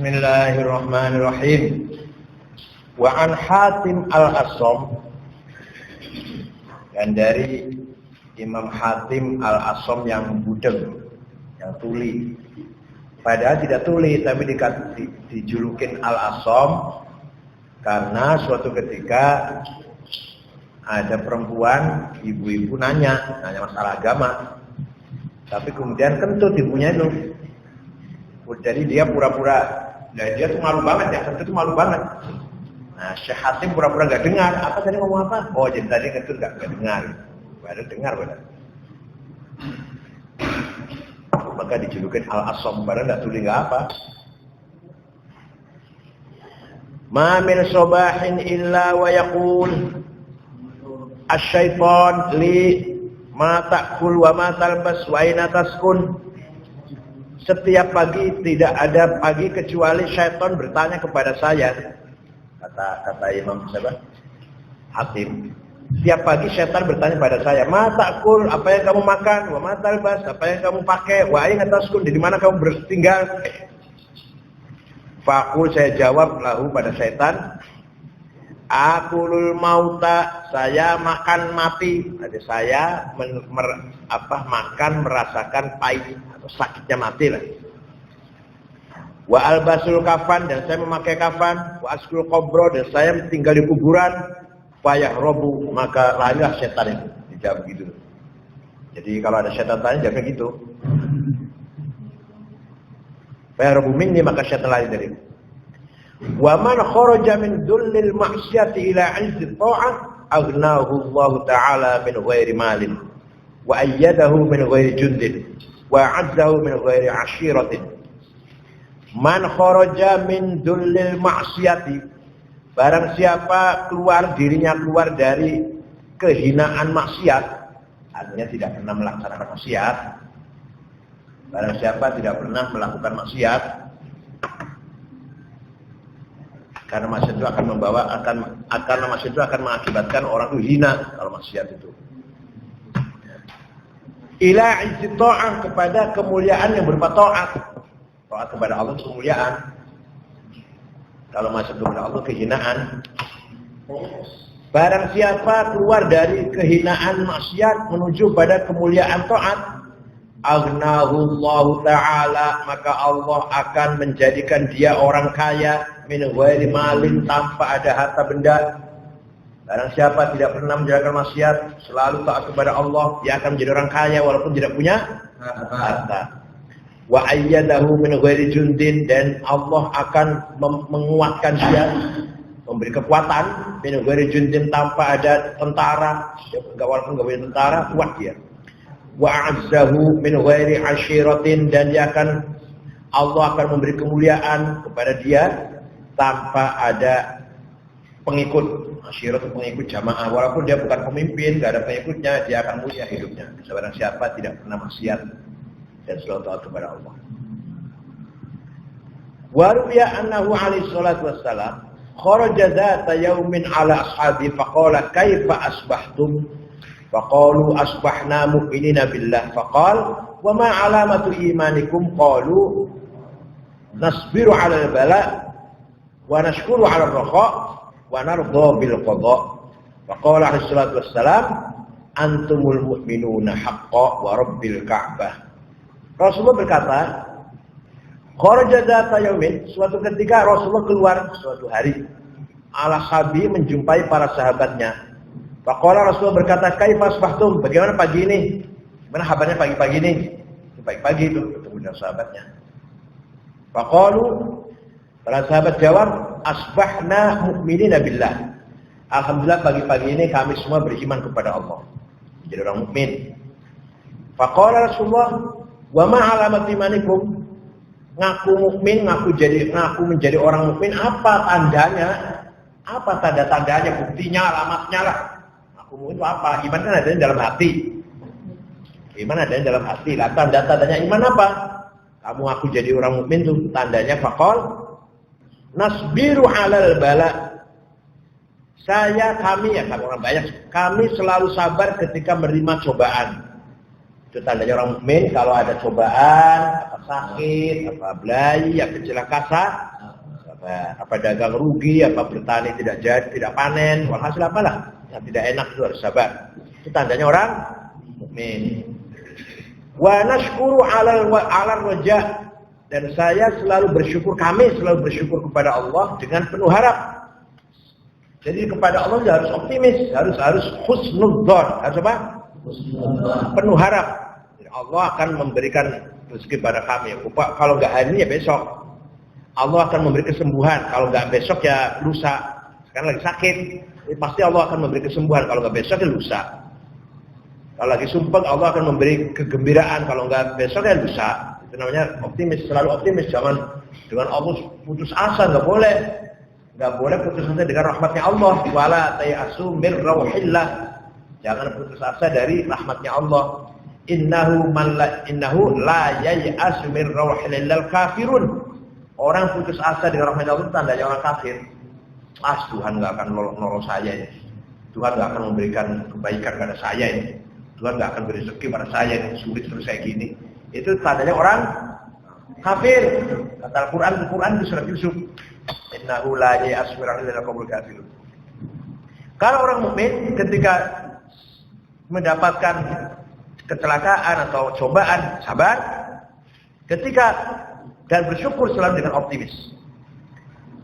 Bismillahirrahmanirrahim. Wa an Hatim al-Asam, dan dari Imam Hatim al-Asam yang budeng, yang tuli. Padahal tidak tuli, tapi dijulukin al-Asam karena suatu ketika ada perempuan, ibu-ibu nanya masalah agama. Tapi kemudian kentut ibunya itu. Jadi dia pura-pura, dan dia tuh malu banget ya, kentut tuh malu banget. Nah, Syekh Hatim pura-pura gak dengar. Apa tadi ngomong apa? Oh, jadi tadi kentut gak dengar. Padahal dengar benar. Maka dijulukin al-Asam, padahal gak tuli gak apa. Ma min sobahin illa wa yaqul asy-syaitan li ma ta'kul wa ma talbas wa aina taskun. Setiap pagi tidak ada pagi kecuali syaitan bertanya kepada saya. Kata Imam Hatim. Setiap pagi syaitan bertanya pada saya, "Ma ta'kul, apa yang kamu makan? Wa ma talbas, apa yang kamu pakai? Wa aina taskun, di mana kamu bertinggal?" Faqul, saya jawab lahu pada syaitan, "Akulul mauta, saya makan mati." Jadi saya makan merasakan pahit atau sakitnya mati lah. Wa albasul kafan, dan saya memakai kafan. Wa askul qabro, dan saya tinggal di kuburan. Fayah robu, maka larilah setan itu. Dijawab gitu. Jadi kalau ada setan tanya jawabnya gitu. Fayah robu minni, maka setan lari dari itu. Wa man kharaja min dhullil ma'siyati ila 'izzi ta'ah aghnahu Allah ta'ala min ghairi malin wa ayyadahu min ghairi jundin wa 'azzahu min ghairi 'ashiratin. Man kharaja min dhullil ma'siyati, barang siapa dirinya keluar dari kehinaan maksiat, artinya tidak pernah melaksanakan maksiat. Barang siapa tidak pernah melakukan maksiat, karena maksiat itu akan mengakibatkan orang itu hina kalau maksiat itu. Ila izzi ta'ah, kepada kemuliaan yang berupa taat. Taat kepada Allah itu kemuliaan. Kalau maksiat kepada Allah kehinaan. Barang siapa keluar dari kehinaan maksiat menuju pada kemuliaan taat, aghnahu Allah ta'ala, maka Allah akan menjadikan dia orang kaya min ghairi malin, tanpa ada harta benda. Barang siapa tidak pernah menjalankan maksiat, selalu taat kepada Allah, dia akan menjadi orang kaya walaupun tidak punya harta. Wa ayyadahu min ghairi jundin, dan Allah akan menguatkan dia, memberi kekuatan min ghairi jundin, tanpa ada tentara. Walaupun enggak punya tentara, kuat dia. Wa a'azzahu min ghairi 'ashiratin, dan Allah akan memberi kemuliaan kepada dia tanpa ada pengikut. Asyirat itu pengikut jamaah, walaupun dia bukan pemimpin, enggak ada pengikutnya, dia akan mulia hidupnya. Sebarang siapa tidak pernah maksiat dan selalu taat kepada Allah. Wa ruwiya annahu alaihi salatu wassalam kharaja dzata yaumin ala ashabi faqala kaifa asbahtum? Faqalu asbahna mu'minina billah. Faqala wa ma alamatu imanikum? Qalu nasbiru 'ala al-bala wa nashkuru 'ala ar-raha wa narda bil qada. Faqala alaihi salatu wassalam antumul mu'minuna haqqan wa rabbil ka'bah. Rasulullah berkata, kharaja dzata yaumin, suatu ketika Rasulullah keluar suatu hari, ala sahabi, menjumpai para sahabatnya. Faqala, Rasulullah berkata, kaifa asbahtum? Bagaimana pagi ini? Gimana kabarnya pagi-pagi ini? Pagi-pagi itu ketemu dengan sahabatnya. Faqalu, para sahabat jawab, asbahna mu'minina billah. Alhamdulillah pagi-pagi ini kami semua beriman kepada Allah, menjadi orang mukmin. Faqala Rasulullah, wa ma alamat imanikum? Ngaku mukmin, ngaku menjadi orang mukmin, apa tandanya? Apa tanda-tandanya, buktinya, alamatnya lah. Ngaku mukmin itu apa? Iman kan adanya dalam hati. Iman adanya dalam hati. Lah tanda-tandanya iman apa? Kamu ngaku jadi orang mukmin itu tandanya faqal nasbiru 'alal bala. Kami orang banyak, kami selalu sabar ketika menerima cobaan. Itu tandanya orang mukmin, kalau ada cobaan, apa sakit, apa belai, apa celaka Apa dagang rugi, apa bertani tidak jadi, tidak panen, walhasil apalah yang tidak enak itu harus sabar. Itu tandanya orang mukmin. Wa nashkuru 'alal raja, dan saya selalu bersyukur, kami selalu bersyukur kepada Allah dengan penuh harap. Jadi kepada Allah harus optimis, harus husnudzon, harus apa? Penuh harap. Allah akan memberikan rezeki pada kami. Kalau nggak hari ini ya besok. Allah akan memberi kesembuhan. Kalau nggak besok ya lusa. Sekarang lagi sakit, pasti Allah akan memberi kesembuhan. Kalau nggak besok ya lusa. Kalau lagi sumpah, Allah akan memberi kegembiraan. Kalau nggak besok ya lusa. Itu namanya optimis, selalu optimis. Jangan dengan Allah putus asa, nggak boleh. Nggak boleh putus asa dengan rahmatnya Allah. Wala tayasu min rauhillah. Jangan putus asa dari rahmatnya Allah. Innahu la yay'asu min rauhillal kafirun. Orang putus asa dengan rahmat Allah itu tandanya orang kafir. Tuhan nggak akan nolong saya ini. Tuhan nggak akan memberikan kebaikan pada saya ini. Tuhan nggak akan beri rezeki pada saya ini. Sulit terus saya gini. Itu tandanya orang kafir. Kata Al-Quran itu surat Yusuf. Innahu la yay'asu min rauhillal kafirun. Kalau orang mukmin ketika mendapatkan kecelakaan atau cobaan, sabar. Dan bersyukur selalu dengan optimis.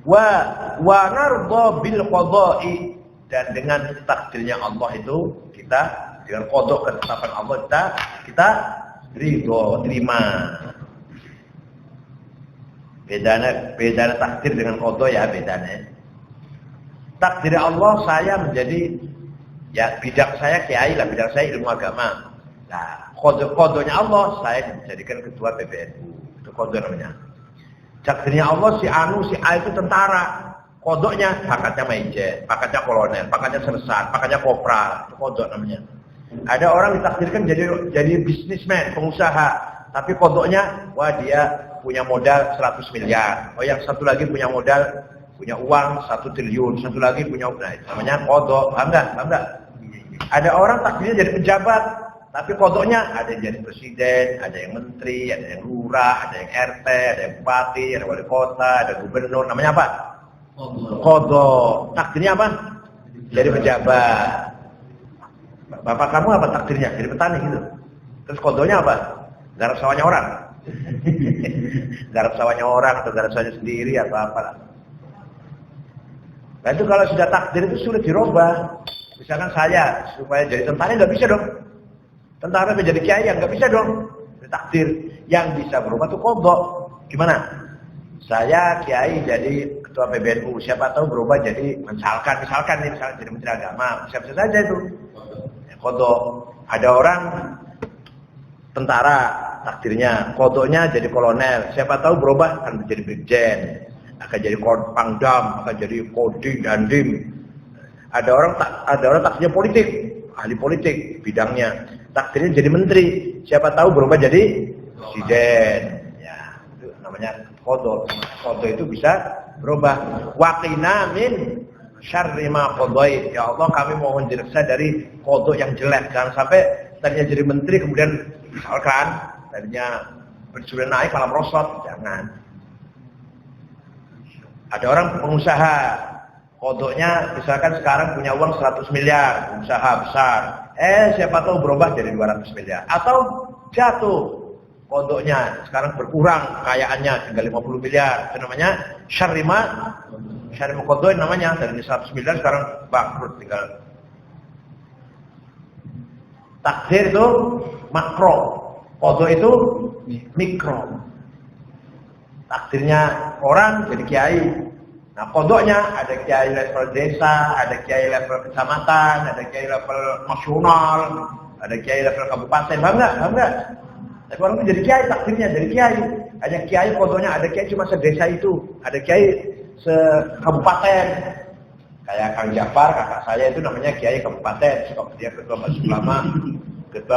Wa narda bil qada'i, dan dengan takdirnya Allah itu kita dengan qada, ketetapan Allah kita ridho, terima. Bedanya takdir dengan qada ya bedanya. Takdir Allah saya menjadi ya bidang saya kiai lah, bidang saya ilmu agama. Nah, kodonya Allah saya dijadikan ketua PBNU. Itu kodo namanya. Takdirnya Allah si Anu, si A itu tentara. Kodonya pangkatnya majen, pangkatnya kolonel, pangkatnya sersan, pangkatnya kopral. Itu kodo namanya. Ada orang ditakdirkan jadi bisnismen, pengusaha. Tapi kodonya, wah dia punya modal 100 miliar. Oh yang satu lagi punya uang 1 triliun. Satu lagi punya, nah itu namanya kodo. Paham nggak? Ada orang takdirnya jadi pejabat. Tapi kodoknya ada yang jadi presiden, ada yang menteri, ada yang lurah, ada yang RT, ada yang bupati, ada wali kota, ada gubernur. Namanya apa? Kodok. Takdirnya apa? Jadi pejabat. Bapak kamu apa takdirnya? Jadi petani gitu. Terus kodoknya apa? Garap sawahnya orang. Garap sawahnya orang atau garap sawahnya sendiri atau apalah. Nah itu kalau sudah takdir itu sulit dirubah. Misalkan saya supaya jadi tentara nggak bisa dong. Tentara menjadi kiai yang nggak bisa dong. Takdir yang bisa berubah tuh kodok. Gimana? Saya kiai jadi ketua PBNU, siapa tahu berubah jadi misalkan nih jadi menteri agama, siapa saja itu. Ya, kodok. Ada orang tentara takdirnya, kodoknya jadi kolonel, siapa tahu berubah akan menjadi brigjen, akan jadi pangdam, akan jadi kodim, dandim. Ada orang takdirnya politik, ahli politik bidangnya. Takdirnya jadi menteri, siapa tahu berubah jadi presiden. Ya, itu namanya qada. Qada itu bisa berubah. Waqina min syarri ma qadait. Ya Allah, kami mohon direksa dari qada yang jelek. Jangan sampai tadinya jadi menteri kemudian misalkan tadinya sudah naik malah merosot, jangan. Ada orang pengusaha, qadanya misalkan sekarang punya uang 100 miliar, usaha besar. Siapa tahu berubah jadi 200 miliar. Atau jatuh kodoknya, sekarang berkurang kekayaannya tinggal 50 miliar. Itu namanya syarima kodoin namanya. Dari 100 miliar sekarang bangkrut tinggal. Takdir itu makro, kodok itu mikro. Takdirnya orang jadi kiai. Nah, kodoknya ada kiai level desa, ada kiai level kecamatan, ada kiai level nasional, ada kiai level kabupaten. Paham nggak? Tapi orang itu jadi kiai, takdirnya jadi kiai. Hanya kiai kodoknya, ada kiai cuma sedesa itu, ada kiai sekabupaten. Kayak Kang Jafar, kakak saya itu namanya kiai kabupaten. Dia ketua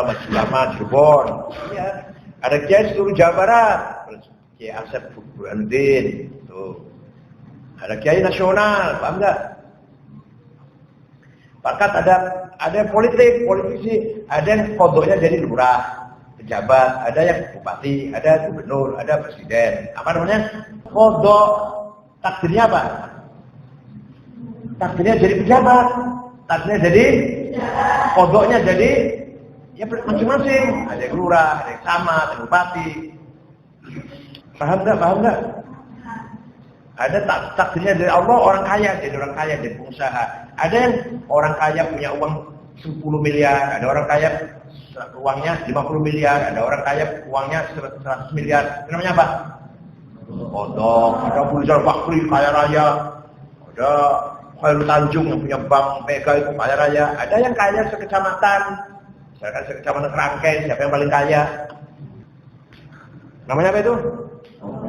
Majelis Ulama Cirebon. Ya. Ada kiai seluruh Jawa Barat, Kiai Asep Burhanuddin. Tuh. Ada kiai nasional, paham nggak? Bahkan ada politisi, ada yang kodoknya jadi lurah, pejabat, ada yang bupati, ada gubernur, ada presiden. Apa namanya? Kodok. Takdirnya apa? Takdirnya jadi pejabat. Takdirnya jadi kodoknya jadi ya masing-masing. Ada yang lurah, ada yang camat, ada yang bupati. Paham nggak? Ada takdirnya dari Allah, orang kaya jadi orang kaya, jadi pengusaha. Ada yang orang kaya punya uang 10 miliar, ada orang kaya uangnya 50 miliar, ada orang kaya uangnya 100 miliar. Itu namanya apa? Kodok. Ada Abu Bakri kaya raya, ada Khairul Tanjung yang punya bank Mega itu kaya raya, ada yang kaya sekecamatan, misalkan sekecamatan Kerangkeng, siapa yang paling kaya? Namanya apa itu?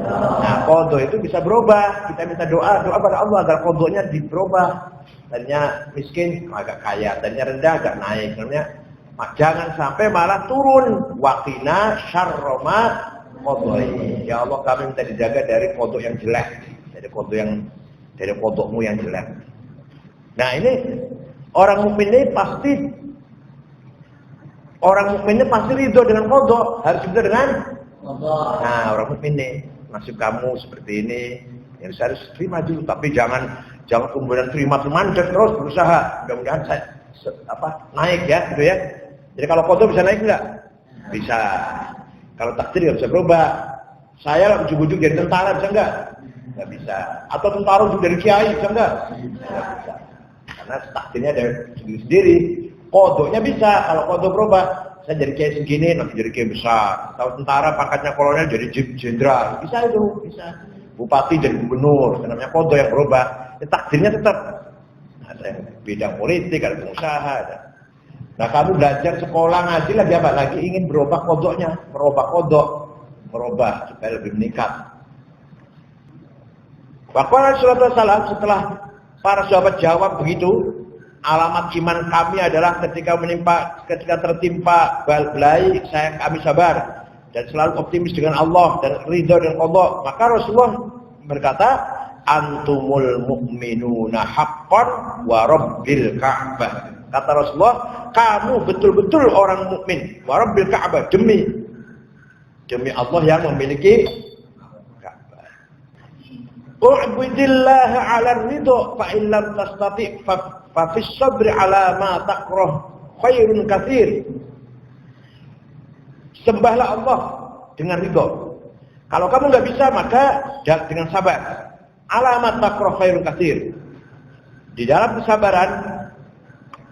Nah, kodok itu bisa berubah. Kita minta doa pada Allah agar kodoknya diberubah. Tadinya miskin agak kaya, tadinya rendah agak naik. Namanya jangan sampai malah turun. Waqina syarroma kodoi. Ya Allah, kami minta dijaga dari kodok yang jelek, dari kodokmu yang jelek. Nah, ini orang mukmin ini pasti ridho dengan kodok, harus ridho dengan kodok. Nah, orang mukmin ini nasib kamu seperti ini, ya harus terima dulu, tapi jangan kemudian terima mandek terus berusaha. Mudah-mudahan saya naik ya, gitu ya. Jadi kalau kodok bisa naik enggak? Bisa. Kalau takdir nggak bisa berubah. Saya ujung-ujung jadi tentara bisa enggak? Nggak bisa. Atau tentara ujung dari kiai bisa enggak? Nggak bisa. Karena takdirnya dari sendiri. Kodoknya bisa. Kalau kodok berubah, saya jadi kiai segini, nanti jadi kiai besar. Atau tentara pangkatnya kolonel jadi jenderal. Bisa itu, bisa. Bupati jadi gubernur. Namanya kodok yang berubah. Ya, takdirnya tetap. Ada yang bidang politik, ada pengusaha, ada. Nah, kamu belajar sekolah ngaji lagi apa? Lagi ingin berubah kodoknya, merubah supaya lebih meningkat. Waqala sallallahu alaihi wasallam, setelah para sahabat jawab begitu, alamat iman kami adalah ketika tertimpa balai, kami sabar dan selalu optimis dengan Allah dan ridha dan qada. Maka Rasulullah berkata, antumul mu'minuna haqqan wa rabbil Ka'bah. Kata Rasulullah, kamu betul-betul orang mukmin. Wa rabbil Ka'bah, demi Allah yang memiliki Ka'bah. U'budillah 'ala ridha fa in lam tastati' fa fis sabri 'ala ma takrah khairun katsir. Sembahlah Allah dengan ridha. Kalau kamu nggak bisa, maka dengan sabar. Alamat takrah khairun katsir. Di dalam kesabaran,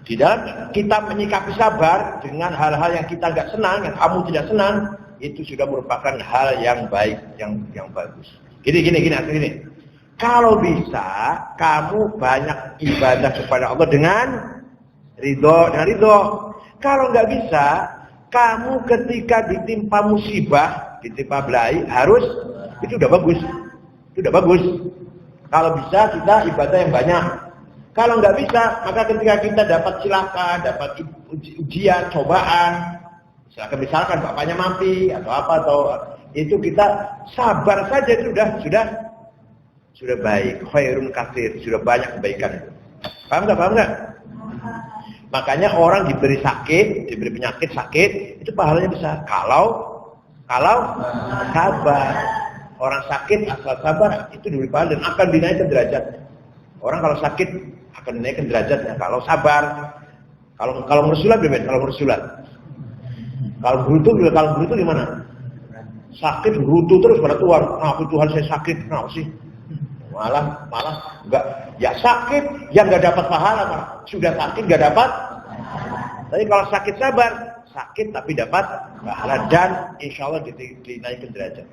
di dalam kita menyikapi sabar dengan hal-hal yang kita nggak senang, yang kamu tidak senang, itu sudah merupakan hal yang baik, yang bagus. Gini. Kalau bisa, kamu banyak ibadah kepada Allah dengan ridho. Kalau nggak bisa, kamu ketika ditimpa musibah, ditimpa belai, harus itu udah bagus. Kalau bisa kita ibadah yang banyak. Kalau nggak bisa, maka ketika kita dapat cilaka, dapat ujian, cobaan, misalkan bapaknya mati atau itu kita sabar saja, itu sudah baik, khairun katsir, sudah banyak kebaikan. Paham nggak? Makanya orang diberi penyakit sakit, itu pahalanya besar. Kalau sabar, orang sakit asal sabar itu diberi pahala dan akan dinaikkan derajat. Orang kalau sakit akan dinaikkan derajatnya. Kalau sabar, kalau mersulat bebas. Kalau berutu gimana? Sakit berutu terus pada Tuhan. Tuhan saya sakit, kenapa sih? Malah enggak. Ya sakit, yang enggak dapat pahala, Pak. Sudah sakit enggak dapat. Tapi kalau sakit sabar, sakit tapi dapat pahala dan insya Allah dinaikkan derajat.